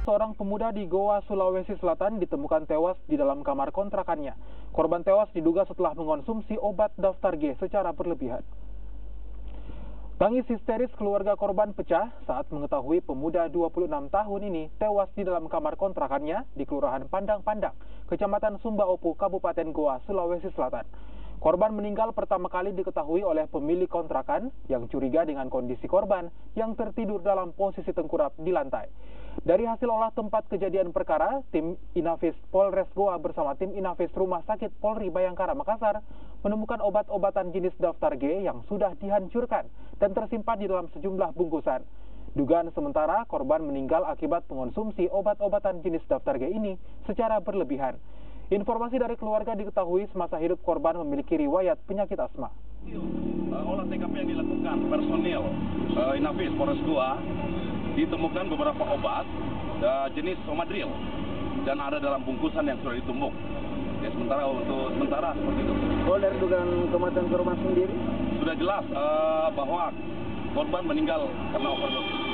Seorang pemuda di Goa, Sulawesi Selatan ditemukan tewas di dalam kamar kontrakannya. Korban tewas diduga setelah mengonsumsi obat daftar G secara berlebihan. Tangis histeris keluarga korban pecah saat mengetahui pemuda 26 tahun ini tewas di dalam kamar kontrakannya di Kelurahan Pandang-Pandang, Kecamatan Sumba Opu, Kabupaten Goa, Sulawesi Selatan. Korban meninggal pertama kali diketahui oleh pemilik kontrakan yang curiga dengan kondisi korban yang tertidur dalam posisi tengkurap di lantai. Dari hasil olah tempat kejadian perkara, tim Inafis Polres Goa bersama tim Inafis Rumah Sakit Polri Bayangkara Makassar menemukan obat-obatan jenis daftar G yang sudah dihancurkan dan tersimpan di dalam sejumlah bungkusan. Dugaan sementara korban meninggal akibat mengonsumsi obat-obatan jenis daftar G ini secara berlebihan. Informasi dari keluarga diketahui semasa hidup korban memiliki riwayat penyakit asma. Olah TKP yang dilakukan personil Inafis Polres Goa ditemukan beberapa obat jenis Somadril dan ada dalam bungkusan yang sudah ditumbuk. Ya, sementara seperti itu. Oh, dari dugaan kematian korban sendiri sudah jelas bahwa korban meninggal karena overdosis.